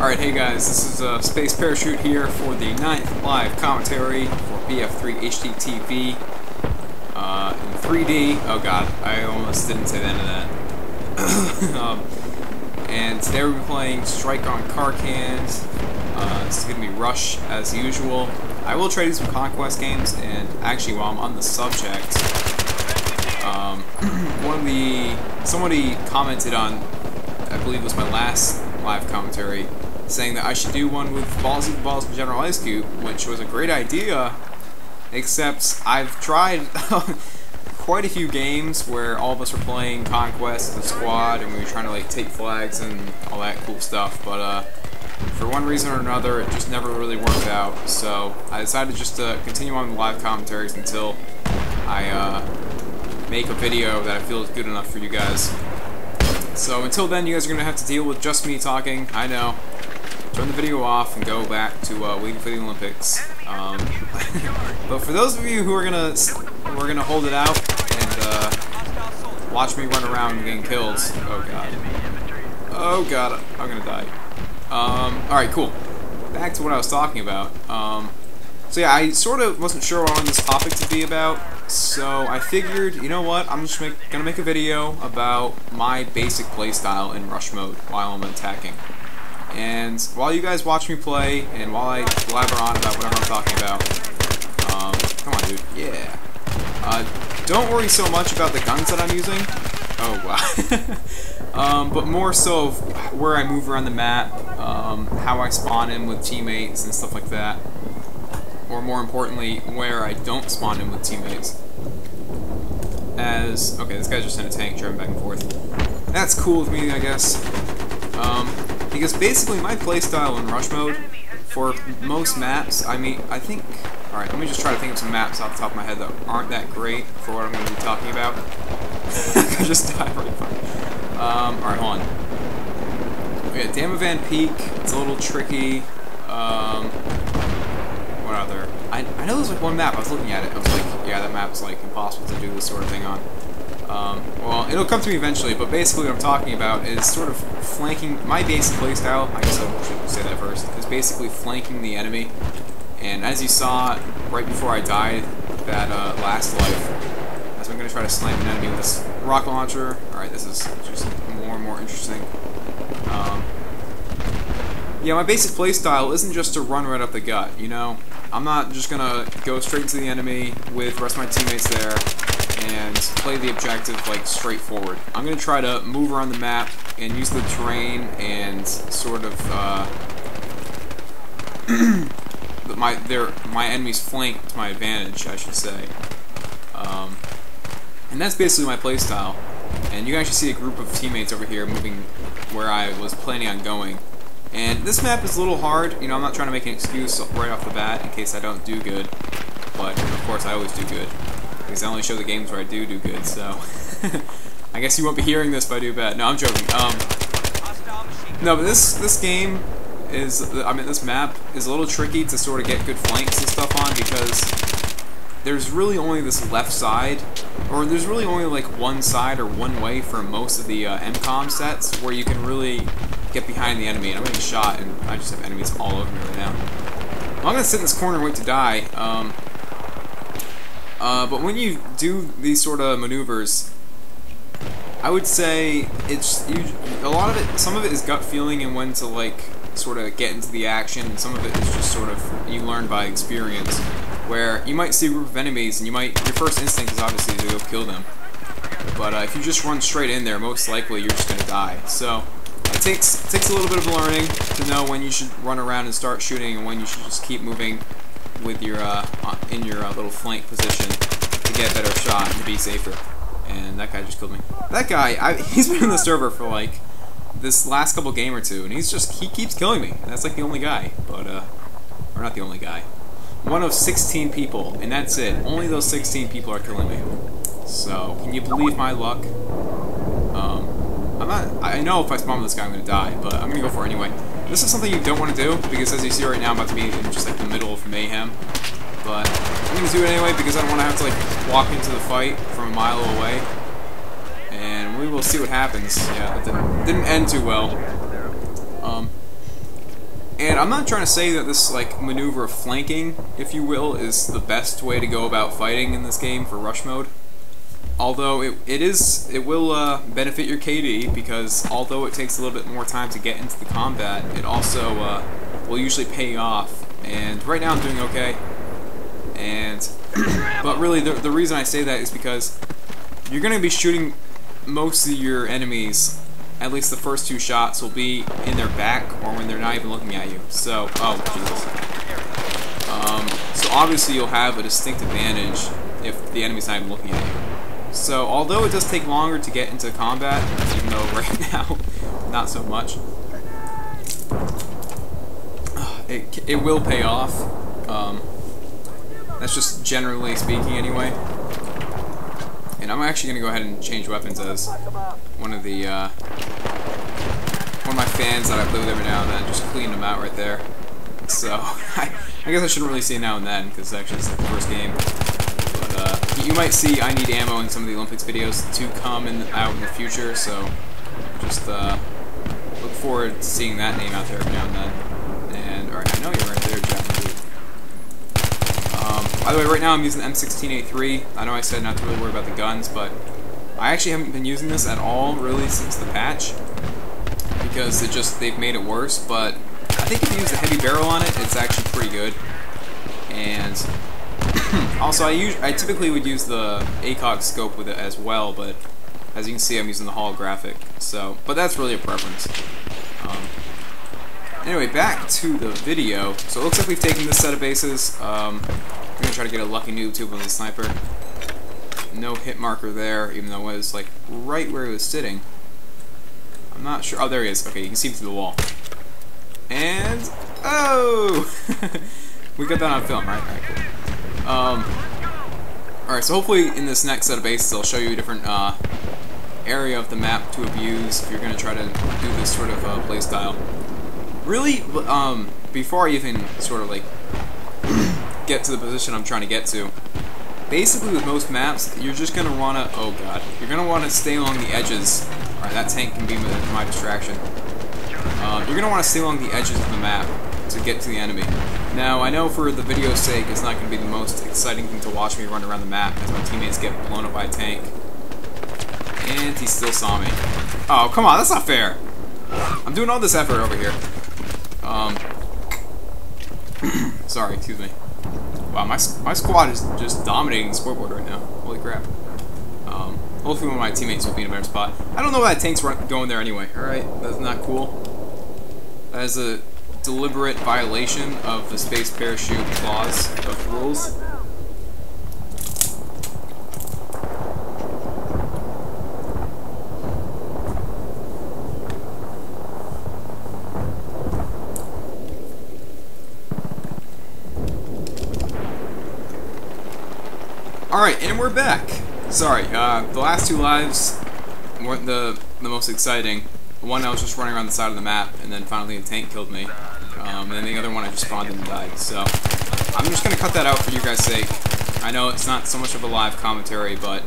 Alright, hey guys, this is Space Parachute here for the 9th live commentary for BF3 HDTV in 3D. Oh god, I almost didn't say the end of that. And today we'll be playing Strike on Car Cans. This is going to be Rush as usual. I will try to do some Conquest games, and actually while I'm on the subject, somebody commented on, I believe it was my last live commentary, saying that I should do one with Balls and General Ice Cube, which was a great idea, except I've tried quite a few games where all of us were playing Conquest as a squad and we were trying to like take flags and all that cool stuff, but for one reason or another it just never really worked out, so I decided just to continue on the live commentaries until I make a video that I feel is good enough for you guys. So until then, you guys are going to have to deal with just me talking. I know. Turn the video off and go back to waiting for the Olympics. But for those of you who are gonna hold it out and watch me run around and getting killed, oh god, I'm gonna die. All right, cool. Back to what I was talking about. So yeah, I sort of wasn't sure what I wanted this topic to be about, so I figured, you know what, I'm just gonna make a video about my basic playstyle in rush mode while I'm attacking. And while you guys watch me play, and while I blabber on about whatever I'm talking about, come on dude, yeah. Don't worry so much about the guns that I'm using. Oh wow. But more so of where I move around the map, how I spawn in with teammates and stuff like that. Or more importantly, where I don't spawn in with teammates. Okay, this guy's just in a tank driving back and forth. That's cool with me, I guess. Because basically my playstyle in rush mode, for most maps, I think... Alright, let me just try to think of some maps off the top of my head that aren't that great for what I'm going to be talking about. I just died right fine. Alright, hold on. We got Damavan Peak, it's a little tricky. What other? I know there's like one map, I was looking at it, I was like, yeah, that map's like impossible to do this sort of thing on. Well, it'll come to me eventually, but basically what I'm talking about is sort of flanking. My basic playstyle, I guess I should say that first, is basically flanking the enemy. And as you saw right before I died that last life, as I'm going to try to snipe an enemy with this rocket launcher. Alright, this is just more and more interesting. Yeah, my basic playstyle isn't just to run right up the gut, you know? I'm not just going to go straight into the enemy with the rest of my teammates there and play the objective like straightforward. I'm going to try to move around the map and use the terrain and sort of my enemy's flank to my advantage, I should say. And that's basically my playstyle. And you can actually see a group of teammates over here moving where I was planning on going. And this map is a little hard. You know, I'm not trying to make an excuse right off the bat in case I don't do good. But of course I always do good, because I only show the games where I do good, so I guess you won't be hearing this if I do bad. No, I'm joking. No, but this game is, this map is a little tricky to sort of get good flanks and stuff on, because there's really only this left side, or there's really only like one side or one way for most of the MCOM sets where you can really get behind the enemy. And I'm getting shot, and I just have enemies all over me right now. Well, I'm gonna sit in this corner and wait to die. But when you do these sort of maneuvers, I would say some of it is gut feeling and when to like sort of get into the action, and some of it is just sort of you learn by experience, where you might see a group of enemies and your first instinct is obviously to go kill them. But if you just run straight in there, most likely you're just gonna die. So it takes a little bit of learning to know when you should run around and start shooting and when you should just keep moving with your in your little flank position to get a better shot and to be safer. And that guy just killed me. That guy, he's been in the server for like this last couple game or two, and he keeps killing me. And that's like the only guy, but or not the only guy. One of 16 people, and that's it. Only those 16 people are killing me. So can you believe my luck? I know if I spawn with this guy I'm gonna die, but I'm gonna go for it anyway. This is something you don't want to do, because as you see right now, I'm about to be in just like the middle of mayhem. But I'm gonna do it anyway because I don't want to have to like walk into the fight from a mile away. And we will see what happens. Yeah, that didn't end too well. And I'm not trying to say that this like maneuver of flanking, if you will, is the best way to go about fighting in this game for rush mode. Although it will benefit your KD, because although it takes a little bit more time to get into the combat, it also will usually pay off. And right now I'm doing okay. And but really the reason I say that is because you're going to be shooting most of your enemies. At least the first 2 shots will be in their back or when they're not even looking at you. So, oh Jesus. So obviously you'll have a distinct advantage if the enemy's not even looking at you. So although it does take longer to get into combat, even though right now not so much, it will pay off. That's just generally speaking anyway. And I'm actually going to go ahead and change weapons as one of my fans that I play with every now and then, just clean them out right there. So, I guess I shouldn't really say now and then, because actually it's like the first game. But, you might see I Need Ammo in some of the Olympics videos to come out in the future, so just look forward to seeing that name out there every now and then. And, alright, I know you're right there, Jack. By the way, right now I'm using the M16A3. I know I said not to really worry about the guns, but I actually haven't been using this at all, really, since the patch. Because they've made it worse, but I think if you use the heavy barrel on it, it's actually pretty good. And also, I typically would use the ACOG scope with it as well, but as you can see, I'm using the holographic. So, but that's really a preference. Anyway, back to the video. So it looks like we've taken this set of bases. I'm gonna try to get a lucky noob tube with the sniper. No hit marker there, even though it was like right where he was sitting. I'm not sure. Oh, there he is. Okay, you can see him through the wall. And oh, we got that on film, right? Alright, cool. Alright, so hopefully in this next set of bases, I'll show you a different area of the map to abuse if you're gonna try to do this sort of play style. Really, before I even sort of like get to the position I'm trying to get to, basically with most maps, you're just gonna wanna, oh god, you're gonna wanna stay along the edges. Alright, that tank can be my distraction. You're gonna wanna stay along the edges of the map to get to the enemy. Now, I know for the video's sake, it's not gonna be the most exciting thing to watch me run around the map as my teammates get blown up by a tank. And he still saw me. Oh, come on, that's not fair! I'm doing all this effort over here. Sorry, excuse me. Wow, my squad is just dominating the scoreboard right now. Holy crap. Hopefully one of my teammates will be in a better spot. I don't know why that tank's going there anyway, alright? That's not cool. That is a deliberate violation of the space parachute clause of rules. Alright, and we're back. Sorry, the last 2 lives weren't the most exciting. One I was just running around the side of the map, and then finally a tank killed me. And then the other one I just spawned in and died. So, I'm just gonna cut that out for you guys' sake. I know it's not so much of a live commentary, but,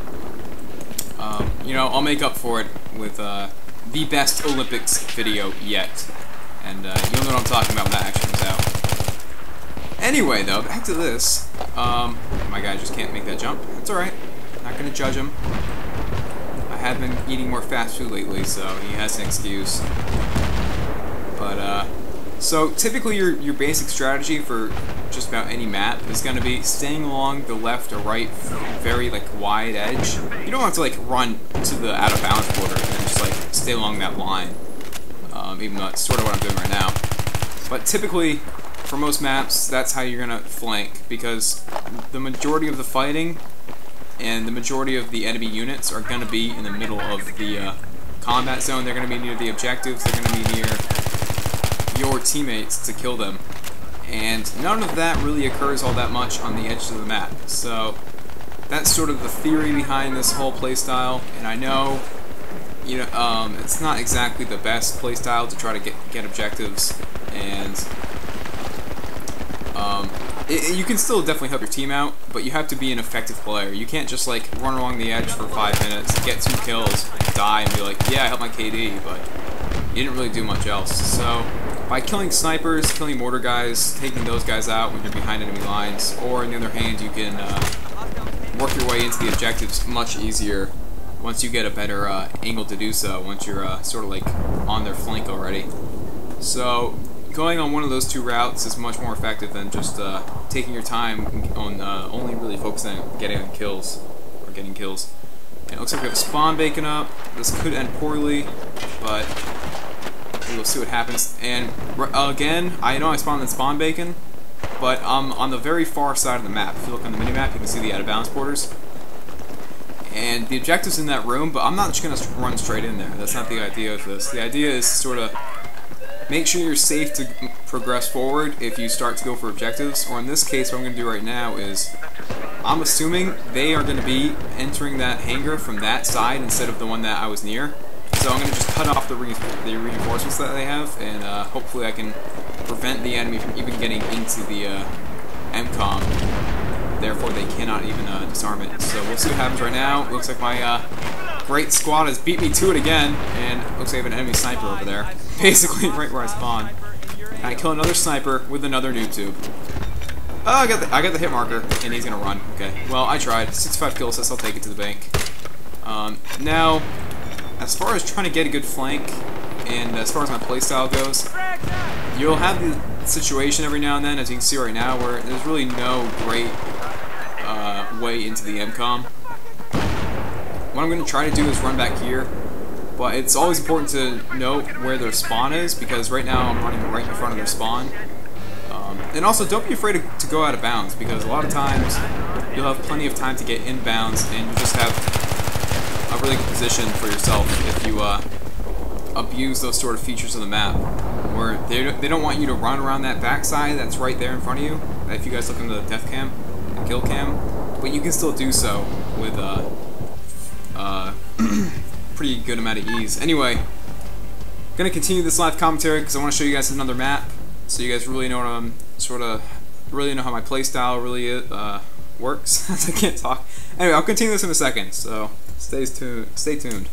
you know, I'll make up for it with, the best Olympics video yet. And, you'll know what I'm talking about when that actually comes out. Anyway, though, back to this. My guy just can't make that jump. It's alright. Not gonna judge him. I have been eating more fast food lately, so he has an excuse. But, so typically your basic strategy for just about any map is gonna be staying along the left or right, very, like, wide edge. You don't have to, like, run to the out-of-bounds border and just, like, stay along that line. Even though that's sort of what I'm doing right now. But typically, for most maps, that's how you're gonna flank, because the majority of the fighting and the majority of the enemy units are gonna be in the middle of the combat zone. They're gonna be near the objectives, they're gonna be near your teammates to kill them. And none of that really occurs all that much on the edges of the map. So that's sort of the theory behind this whole playstyle, and I know, you know, it's not exactly the best playstyle to try to get objectives, and you can still definitely help your team out, but you have to be an effective player. You can't just, like, run along the edge for 5 minutes, get 2 kills, die, and be like, yeah, I helped my KD, but you didn't really do much else. So, by killing snipers, killing mortar guys, taking those guys out when you're behind enemy lines, or on the other hand, you can work your way into the objectives much easier once you get a better angle to do so, once you're sort of like on their flank already. So going on one of those two routes is much more effective than just taking your time on only really focusing on getting kills. And it looks like we have a spawn bacon up. This could end poorly, but we'll see what happens. And again, I know I spawned in spawn bacon, but on the very far side of the map. If you look on the mini-map, you can see the out-of-bounds borders. And the objective's in that room, but I'm not just going to run straight in there. That's not the idea of this. The idea is sort of make sure you're safe to progress forward if you start to go for objectives. Or in this case, what I'm going to do right now is I'm assuming they are going to be entering that hangar from that side instead of the one that I was near. So I'm going to just cut off the reinforcements that they have, and hopefully I can prevent the enemy from even getting into the MCOM. Therefore, they cannot even disarm it. So we'll see what happens right now. It looks like my great squad has beat me to it again, and it looks like I have an enemy sniper over there. Basically right where I spawned. And I kill another sniper with another noob tube. Oh, I got the hit marker, and he's gonna run. Okay, well, I tried. 65 kill assist, I'll take it to the bank. Now, as far as trying to get a good flank, and as far as my playstyle goes, you'll have the situation every now and then, as you can see right now, where there's really no great way into the MCOM. What I'm going to try to do is run back here, but it's always important to note where their spawn is, because right now I'm running right in front of their spawn. And also, don't be afraid to go out of bounds, because a lot of times you'll have plenty of time to get inbounds, and you just have a really good position for yourself if you abuse those sort of features of the map, where they don't want you to run around that backside that's right there in front of you. If you guys look into the death cam and kill cam, but you can still do so with pretty good amount of ease. Anyway, I'm gonna continue this live commentary because I want to show you guys another map, so you guys really know what I'm really know how my playstyle really works. I can't talk. Anyway, I'll continue this in a second, so stay tuned.